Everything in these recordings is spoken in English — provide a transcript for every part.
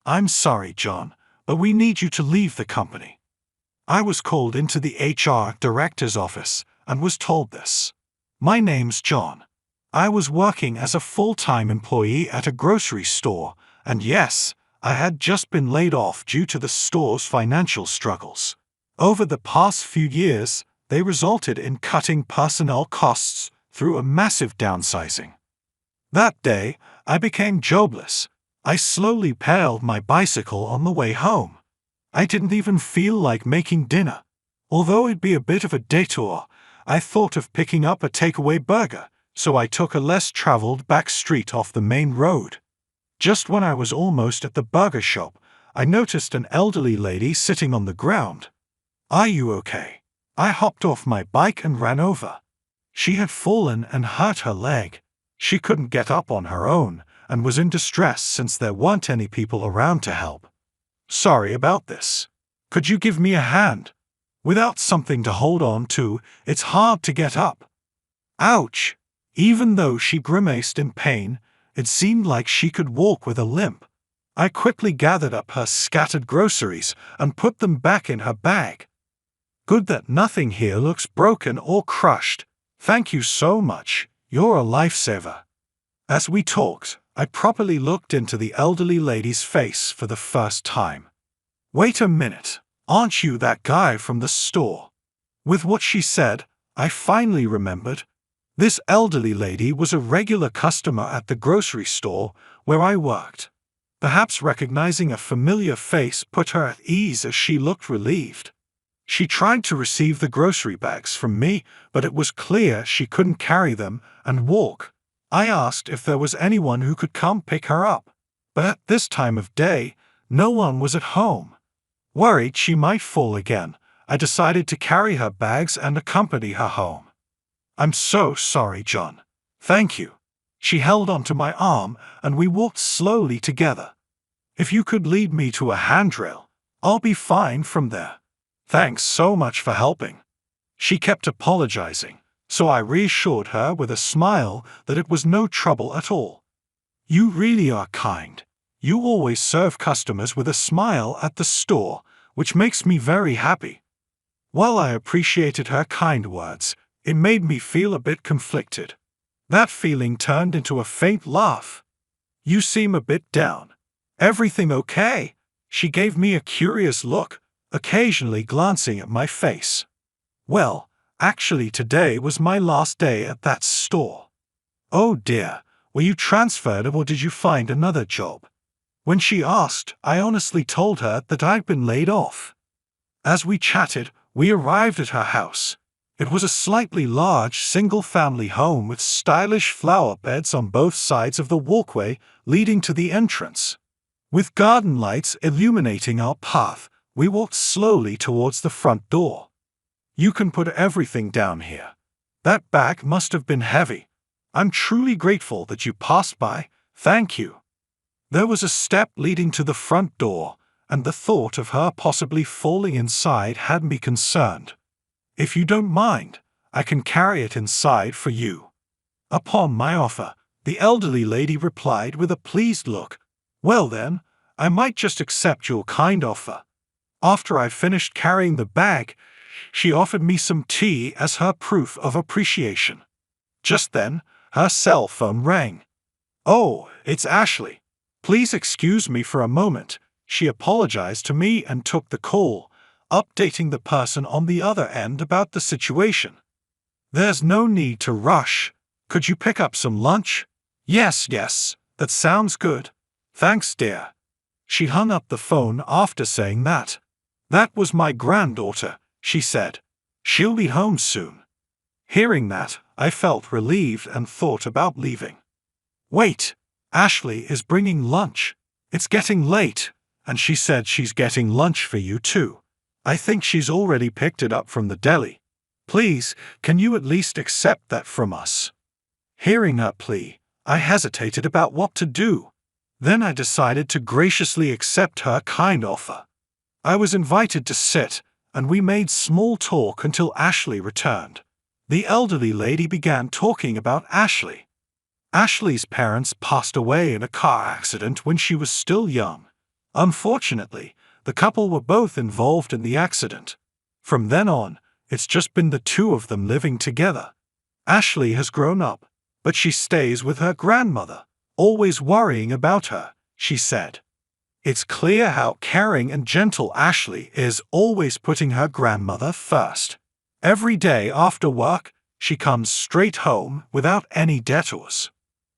I'm sorry, John, but we need you to leave the company. I was called into the HR director's office and was told this. My name's John. I was working as a full-time employee at a grocery store, and yes, I had just been laid off due to the store's financial struggles. Over the past few years, they resulted in cutting personnel costs through a massive downsizing. That day, I became jobless. I slowly pedaled my bicycle on the way home. I didn't even feel like making dinner. Although it'd be a bit of a detour, I thought of picking up a takeaway burger, so I took a less traveled back street off the main road. Just when I was almost at the burger shop, I noticed an elderly lady sitting on the ground. "Are you okay?" I hopped off my bike and ran over. She had fallen and hurt her leg. She couldn't get up on her own and was in distress since there weren't any people around to help. "Sorry about this. Could you give me a hand? Without something to hold on to, it's hard to get up." Ouch! Even though she grimaced in pain, it seemed like she could walk with a limp. I quickly gathered up her scattered groceries and put them back in her bag. "Good that nothing here looks broken or crushed. Thank you so much. You're a lifesaver." As we talked, I properly looked into the elderly lady's face for the first time. "Wait a minute, aren't you that guy from the store?" With what she said, I finally remembered. This elderly lady was a regular customer at the grocery store where I worked. Perhaps recognizing a familiar face put her at ease as she looked relieved. She tried to receive the grocery bags from me, but it was clear she couldn't carry them and walk. I asked if there was anyone who could come pick her up, but at this time of day, no one was at home. Worried she might fall again, I decided to carry her bags and accompany her home. "I'm so sorry, John. Thank you." She held onto my arm and we walked slowly together. "If you could lead me to a handrail, I'll be fine from there. Thanks so much for helping." She kept apologizing, so I reassured her with a smile that it was no trouble at all. "You really are kind. You always serve customers with a smile at the store, which makes me very happy." While I appreciated her kind words, it made me feel a bit conflicted. That feeling turned into a faint laugh. "You seem a bit down. Everything okay?" She gave me a curious look, occasionally glancing at my face. "Well, actually today was my last day at that store." "Oh dear, were you transferred or did you find another job?" When she asked, I honestly told her that I'd been laid off. As we chatted, we arrived at her house. It was a slightly large single-family home with stylish flower beds on both sides of the walkway leading to the entrance. With garden lights illuminating our path, we walked slowly towards the front door. "You can put everything down here. That bag must have been heavy. I'm truly grateful that you passed by. Thank you." There was a step leading to the front door, and the thought of her possibly falling inside had me concerned. "If you don't mind, I can carry it inside for you." Upon my offer, the elderly lady replied with a pleased look. "Well then, I might just accept your kind offer." After I finished carrying the bag, she offered me some tea as her proof of appreciation. Just then, her cell phone rang. "Oh, it's Ashley. Please excuse me for a moment." She apologized to me and took the call, updating the person on the other end about the situation. "There's no need to rush. Could you pick up some lunch?" Yes, that sounds good. Thanks, dear." She hung up the phone after saying that. "That was my granddaughter," she said. "She'll be home soon." Hearing that, I felt relieved and thought about leaving. "Wait, Ashley is bringing lunch. It's getting late, and she said she's getting lunch for you too. I think she's already picked it up from the deli. Please, can you at least accept that from us?" Hearing her plea, I hesitated about what to do. Then I decided to graciously accept her kind offer. I was invited to sit, and we made small talk until Ashley returned. The elderly lady began talking about Ashley. Ashley's parents passed away in a car accident when she was still young. Unfortunately, the couple were both involved in the accident. From then on, it's just been the two of them living together. Ashley has grown up, but she stays with her grandmother, always worrying about her, she said. It's clear how caring and gentle Ashley is, always putting her grandmother first. Every day after work, she comes straight home without any detours.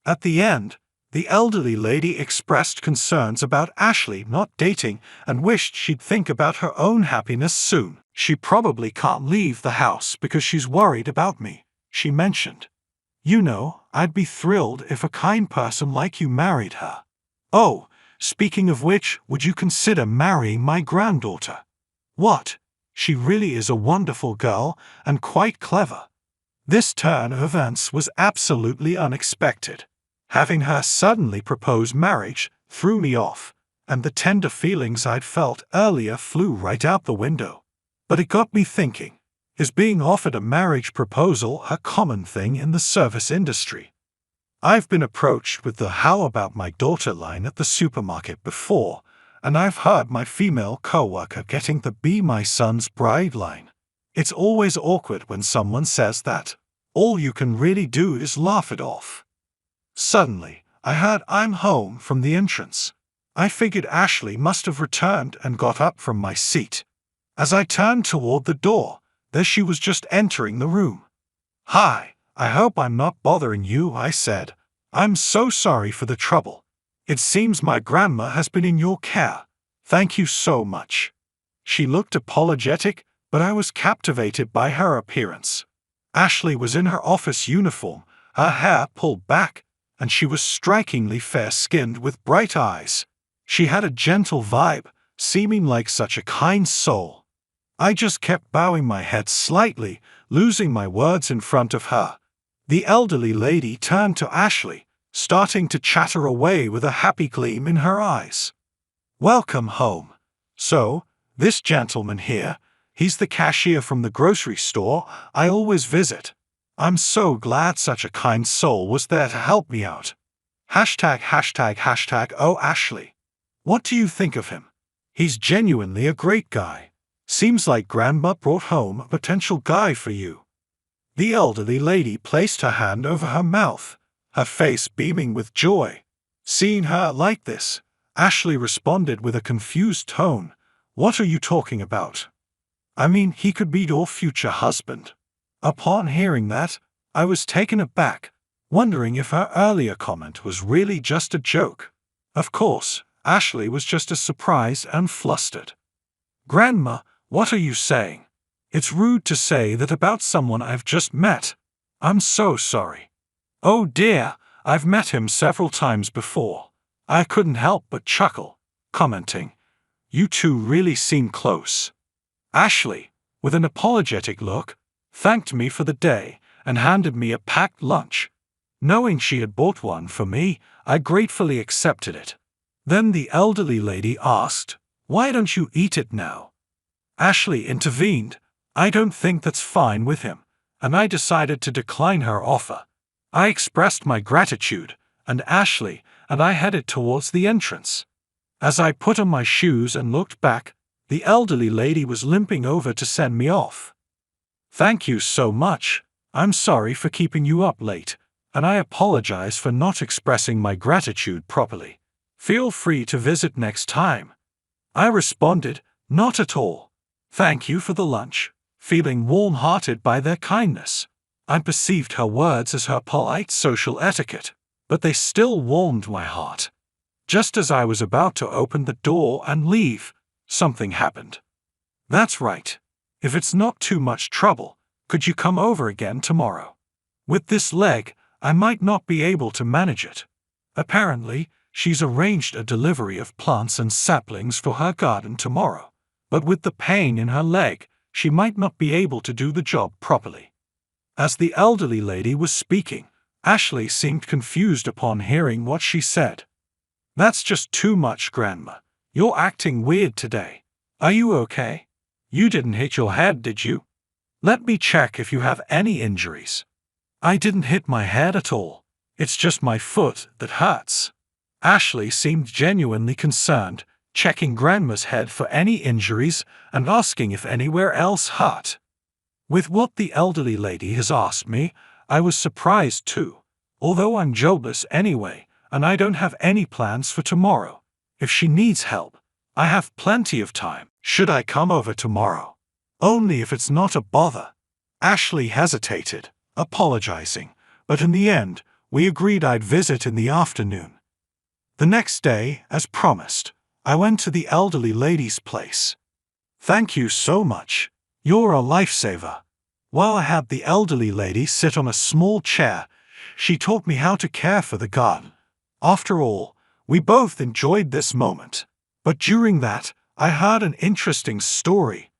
At the end, the elderly lady expressed concerns about Ashley not dating and wished she'd think about her own happiness soon. She probably can't leave the house because she's worried about me, she mentioned. You know, I'd be thrilled if a kind person like you married her. Oh, speaking of which, would you consider marrying my granddaughter? What? She really is a wonderful girl and quite clever. This turn of events was absolutely unexpected. Having her suddenly propose marriage threw me off, and the tender feelings I'd felt earlier flew right out the window. But it got me thinking, is being offered a marriage proposal a common thing in the service industry? I've been approached with the "how about my daughter" line at the supermarket before, and I've heard my female coworker getting the "be my son's bride" line. It's always awkward when someone says that. All you can really do is laugh it off. Suddenly, I heard "I'm home" from the entrance. I figured Ashley must have returned and got up from my seat. As I turned toward the door, there she was, just entering the room. "Hi, I hope I'm not bothering you," I said. "I'm so sorry for the trouble. It seems my grandma has been in your care. Thank you so much." She looked apologetic, but I was captivated by her appearance. Ashley was in her office uniform, her hair pulled back, and she was strikingly fair-skinned with bright eyes. She had a gentle vibe, seeming like such a kind soul. I just kept bowing my head slightly, losing my words in front of her. The elderly lady turned to Ashley, starting to chatter away with a happy gleam in her eyes. "Welcome home. So, this gentleman here, he's the cashier from the grocery store I always visit. I'm so glad such a kind soul was there to help me out. ####. Oh, Ashley. What do you think of him? He's genuinely a great guy. Seems like Grandma brought home a potential guy for you." The elderly lady placed her hand over her mouth, her face beaming with joy. Seeing her like this, Ashley responded with a confused tone. "What are you talking about?" "I mean, he could be your future husband." Upon hearing that, I was taken aback, wondering if her earlier comment was really just a joke. Of course, Ashley was just as surprised and flustered. "Grandma, what are you saying? It's rude to say that about someone I've just met. I'm so sorry." "Oh dear, I've met him several times before." I couldn't help but chuckle, commenting, "You two really seem close." Ashley, with an apologetic look, thanked me for the day and handed me a packed lunch. Knowing she had bought one for me, I gratefully accepted it. Then the elderly lady asked, "Why don't you eat it now?" Ashley intervened, "I don't think that's fine with him," and I decided to decline her offer. I expressed my gratitude, and Ashley and I headed towards the entrance. As I put on my shoes and looked back, the elderly lady was limping over to send me off. "Thank you so much. I'm sorry for keeping you up late, and I apologize for not expressing my gratitude properly. Feel free to visit next time." I responded, "Not at all. Thank you for the lunch," feeling warm-hearted by their kindness. I perceived her words as her polite social etiquette, but they still warmed my heart. Just as I was about to open the door and leave, something happened. "That's right. If it's not too much trouble, could you come over again tomorrow? With this leg, I might not be able to manage it." Apparently, she's arranged a delivery of plants and saplings for her garden tomorrow, but with the pain in her leg, she might not be able to do the job properly. As the elderly lady was speaking, Ashley seemed confused upon hearing what she said. "That's just too much, Grandma. You're acting weird today. Are you okay? You didn't hit your head, did you? Let me check if you have any injuries." "I didn't hit my head at all. It's just my foot that hurts." Ashley seemed genuinely concerned, checking Grandma's head for any injuries and asking if anywhere else hurt. With what the elderly lady has asked me, I was surprised too, although I'm jobless anyway, and I don't have any plans for tomorrow. If she needs help, I have plenty of time. Should I come over tomorrow? Only if it's not a bother. Ashley hesitated, apologizing, but in the end, we agreed I'd visit in the afternoon. The next day, as promised, I went to the elderly lady's place. Thank you so much. You're a lifesaver. While I had the elderly lady sit on a small chair, she taught me how to care for the garden. After all, we both enjoyed this moment. But during that, I heard an interesting story.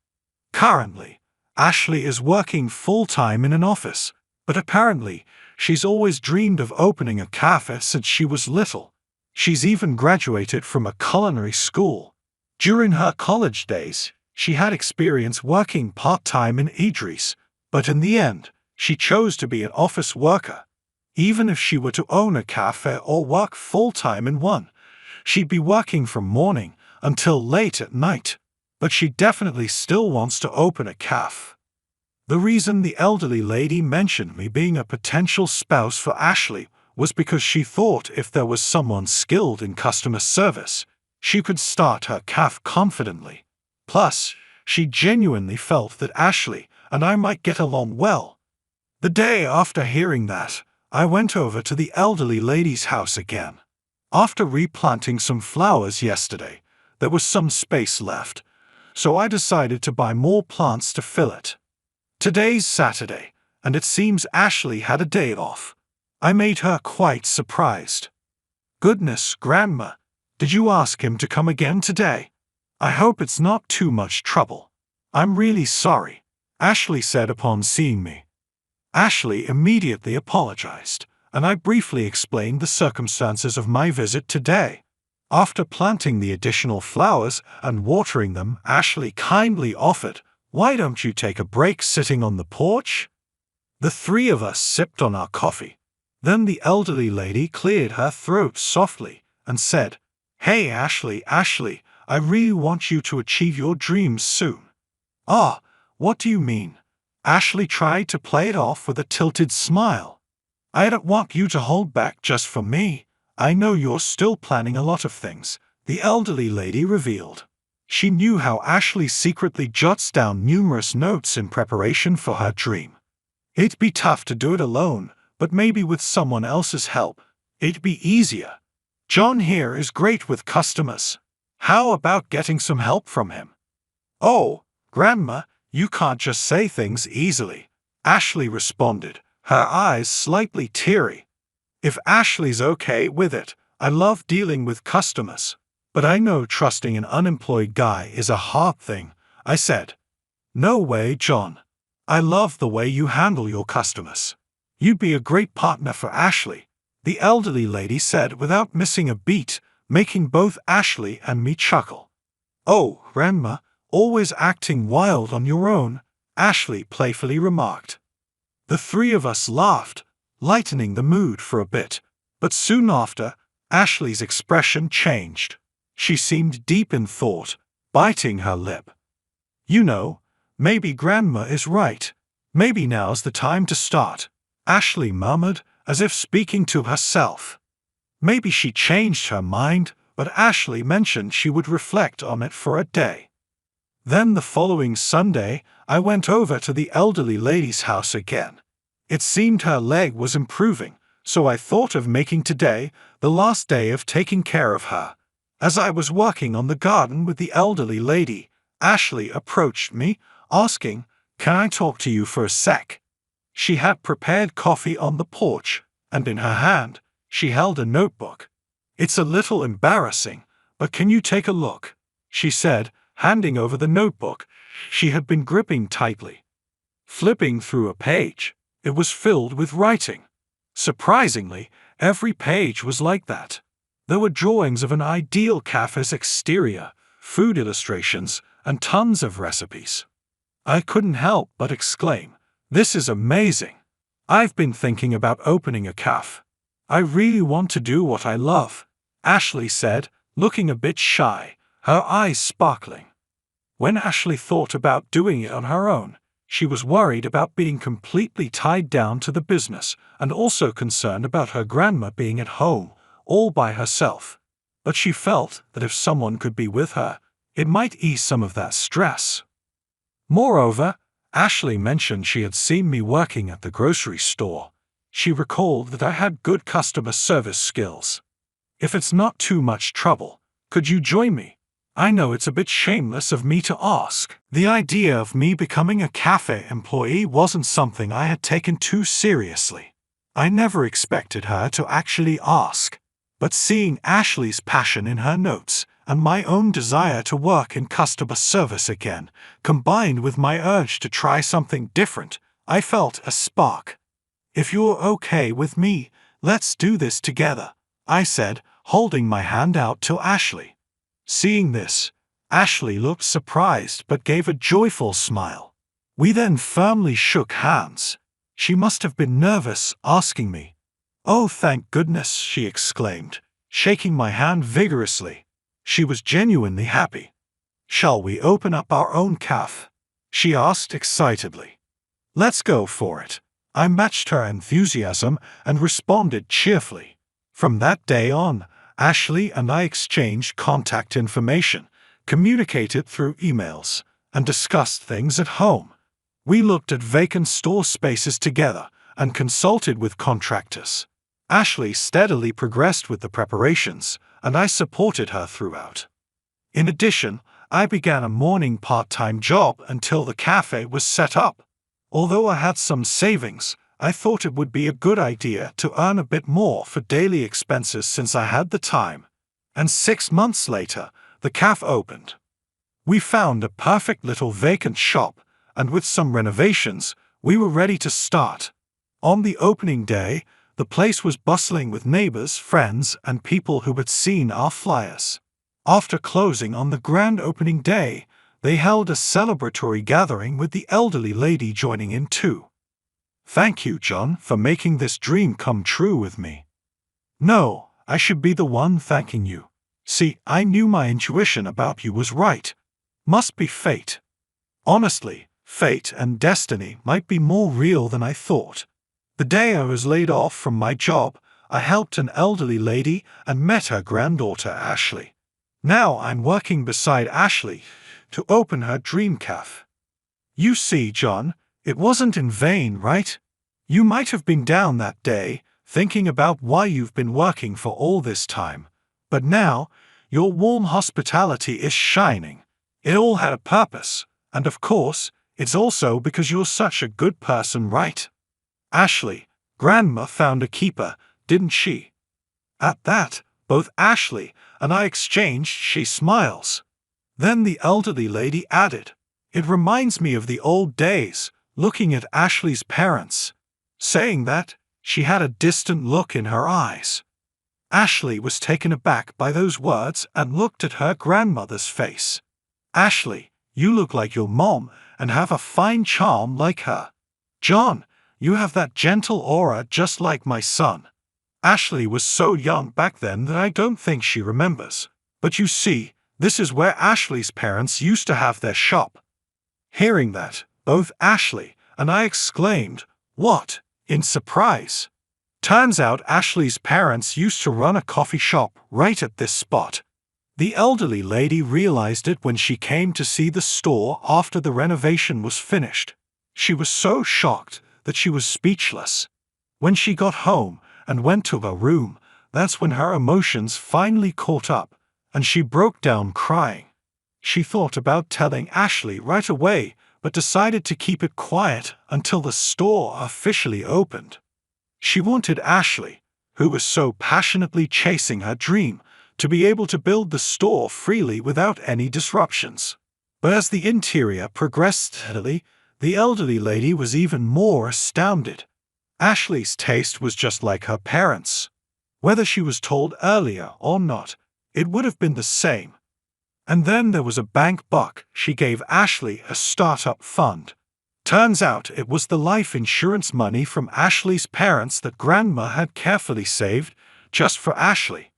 Currently, Ashley is working full-time in an office, but apparently, she's always dreamed of opening a cafe since she was little. She's even graduated from a culinary school. During her college days, she had experience working part-time in eateries, but in the end, she chose to be an office worker. Even if she were to own a cafe or work full-time in one, she'd be working from morning until late at night. But she definitely still wants to open a cafe. The reason the elderly lady mentioned me being a potential spouse for Ashley was because she thought if there was someone skilled in customer service, she could start her cafe confidently. Plus, she genuinely felt that Ashley and I might get along well. The day after hearing that, I went over to the elderly lady's house again. After replanting some flowers yesterday, there was some space left, so I decided to buy more plants to fill it. Today's Saturday, and it seems Ashley had a day off. I made her quite surprised. Goodness, Grandma, did you ask him to come again today? I hope it's not too much trouble. I'm really sorry, Ashley said upon seeing me. Ashley immediately apologized, and I briefly explained the circumstances of my visit today. After planting the additional flowers and watering them, Ashley kindly offered, "Why don't you take a break sitting on the porch?" The three of us sipped on our coffee. Then the elderly lady cleared her throat softly and said, "Hey Ashley, I really want you to achieve your dreams soon." "Ah, what do you mean?" Ashley tried to play it off with a tilted smile. "I don't want you to hold back just for me. I know you're still planning a lot of things," the elderly lady revealed. She knew how Ashley secretly jots down numerous notes in preparation for her dream. It'd be tough to do it alone, but maybe with someone else's help, it'd be easier. John here is great with customers. How about getting some help from him? "Oh, Grandma, you can't just say things easily," Ashley responded, her eyes slightly teary. "If Ashley's okay with it, I love dealing with customers. But I know trusting an unemployed guy is a hard thing," I said. "No way, John. I love the way you handle your customers. You'd be a great partner for Ashley," the elderly lady said without missing a beat, making both Ashley and me chuckle. "Oh, Grandma, always acting wild on your own," Ashley playfully remarked. The three of us laughed, lightening the mood for a bit, but soon after, Ashley's expression changed. She seemed deep in thought, biting her lip. "You know, maybe Grandma is right. Maybe now's the time to start," Ashley murmured, as if speaking to herself. Maybe she changed her mind, but Ashley mentioned she would reflect on it for a day. Then the following Sunday, I went over to the elderly lady's house again. It seemed her leg was improving, so I thought of making today the last day of taking care of her. As I was working on the garden with the elderly lady, Ashley approached me, asking, "Can I talk to you for a sec?" She had prepared coffee on the porch, and in her hand, she held a notebook. "It's a little embarrassing, but can you take a look?" she said, handing over the notebook she had been gripping tightly. Flipping through a page, it was filled with writing. Surprisingly, every page was like that. There were drawings of an ideal cafe's exterior, food illustrations, and tons of recipes. I couldn't help but exclaim, "This is amazing! I've been thinking about opening a cafe. I really want to do what I love," Ashley said, looking a bit shy, her eyes sparkling. When Ashley thought about doing it on her own, she was worried about being completely tied down to the business and also concerned about her grandma being at home, all by herself. But she felt that if someone could be with her, it might ease some of that stress. Moreover, Ashley mentioned she had seen me working at the grocery store. She recalled that I had good customer service skills. If it's not too much trouble, could you join me? I know it's a bit shameless of me to ask. The idea of me becoming a cafe employee wasn't something I had taken too seriously. I never expected her to actually ask. But seeing Ashley's passion in her notes and my own desire to work in customer service again, combined with my urge to try something different, I felt a spark. If you're okay with me, let's do this together, I said, holding my hand out to Ashley. Seeing this, Ashley looked surprised but gave a joyful smile. We then firmly shook hands. She must have been nervous asking me. "Oh, thank goodness," she exclaimed, shaking my hand vigorously. She was genuinely happy. "Shall we open up our own cafe?" she asked excitedly. "Let's go for it." I matched her enthusiasm and responded cheerfully. From that day on, Ashley and I exchanged contact information, communicated through emails, and discussed things at home. We looked at vacant store spaces together and consulted with contractors. Ashley steadily progressed with the preparations, and I supported her throughout. In addition, I began a morning part-time job until the cafe was set up. Although I had some savings, I thought it would be a good idea to earn a bit more for daily expenses since I had the time. And 6 months later, the cafe opened. We found a perfect little vacant shop, and with some renovations, we were ready to start. On the opening day, the place was bustling with neighbors, friends, and people who had seen our flyers. After closing on the grand opening day, they held a celebratory gathering with the elderly lady joining in too. "Thank you, John, for making this dream come true with me." "No, I should be the one thanking you. See, I knew my intuition about you was right. Must be fate." Honestly, fate and destiny might be more real than I thought. The day I was laid off from my job, I helped an elderly lady and met her granddaughter Ashley. Now I'm working beside Ashley to open her dream cafe. You see, John, it wasn't in vain, right? You might have been down that day, thinking about why you've been working for all this time. But now, your warm hospitality is shining. It all had a purpose, and of course, it's also because you're such a good person, right? Ashley, Grandma found a keeper, didn't she? At that, both Ashley and I exchanged she smiles. Then the elderly lady added, "It reminds me of the old days," looking at Ashley's parents. Saying that, she had a distant look in her eyes. Ashley was taken aback by those words and looked at her grandmother's face. "Ashley, you look like your mom and have a fine charm like her. John, you have that gentle aura just like my son." Ashley was so young back then that I don't think she remembers. But you see, this is where Ashley's parents used to have their shop. Hearing that, both Ashley and I exclaimed, "What?" in surprise. Turns out Ashley's parents used to run a coffee shop right at this spot. The elderly lady realized it when she came to see the store after the renovation was finished. She was so shocked that she was speechless. When she got home and went to her room, that's when her emotions finally caught up, and she broke down crying. She thought about telling Ashley right away, but decided to keep it quiet until the store officially opened. She wanted Ashley, who was so passionately chasing her dream, to be able to build the store freely without any disruptions. But as the interior progressed steadily, the elderly lady was even more astounded. Ashley's taste was just like her parents'. Whether she was told earlier or not, it would have been the same. And then there was a bank buck. She gave Ashley a startup fund. Turns out it was the life insurance money from Ashley's parents that Grandma had carefully saved just for Ashley.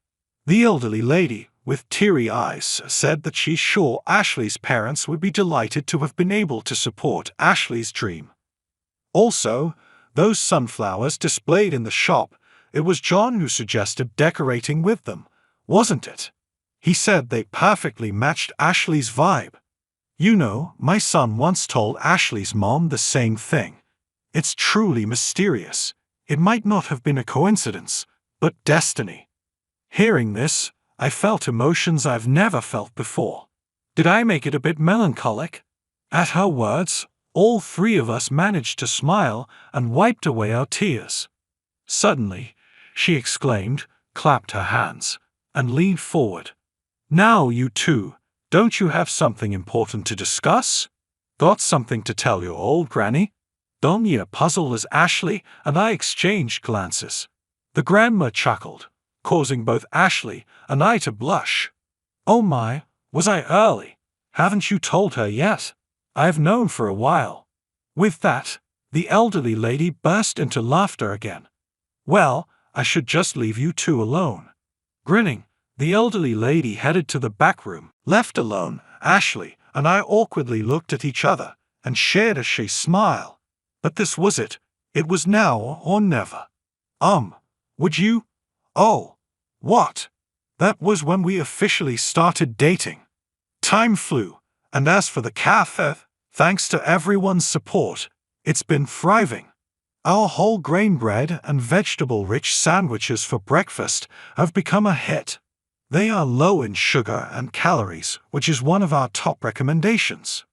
The elderly lady with teary eyes, said that she's sure Ashley's parents would be delighted to have been able to support Ashley's dream. Also, those sunflowers displayed in the shop, it was John who suggested decorating with them, wasn't it? He said they perfectly matched Ashley's vibe. You know, my son once told Ashley's mom the same thing. It's truly mysterious. It might not have been a coincidence, but destiny. Hearing this, I felt emotions I've never felt before. Did I make it a bit melancholic? At her words, all three of us managed to smile and wiped away our tears. Suddenly, she exclaimed, clapped her hands, and leaned forward. Now you two, don't you have something important to discuss? Got something to tell your old granny? Donya puzzled as Ashley and I exchanged glances. The grandma chuckled, causing both Ashley and I to blush. Oh my, was I early? Haven't you told her yet? I've known for a while. With that, the elderly lady burst into laughter again. Well, I should just leave you two alone. Grinning, the elderly lady headed to the back room. Left alone, Ashley and I awkwardly looked at each other and shared a shy smile. But this was it. It was now or never. Would you? Oh, what? That was when we officially started dating. Time flew, and as for the cafe, thanks to everyone's support, it's been thriving. Our whole grain bread and vegetable-rich sandwiches for breakfast have become a hit. They are low in sugar and calories, which is one of our top recommendations.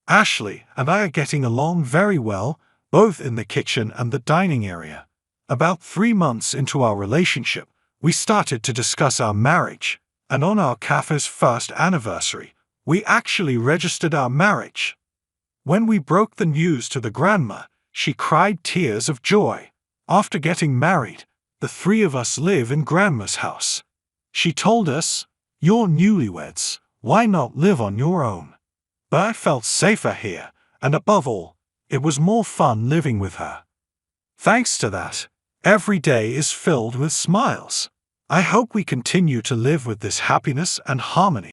Ashley and I are getting along very well, both in the kitchen and the dining area. About 3 months into our relationship, we started to discuss our marriage, and on our cafe's first anniversary, we actually registered our marriage. When we broke the news to the grandma, she cried tears of joy. After getting married, the three of us live in grandma's house. She told us, "You're newlyweds, why not live on your own?" But I felt safer here, and above all, it was more fun living with her. Thanks to that, every day is filled with smiles. I hope we continue to live with this happiness and harmony.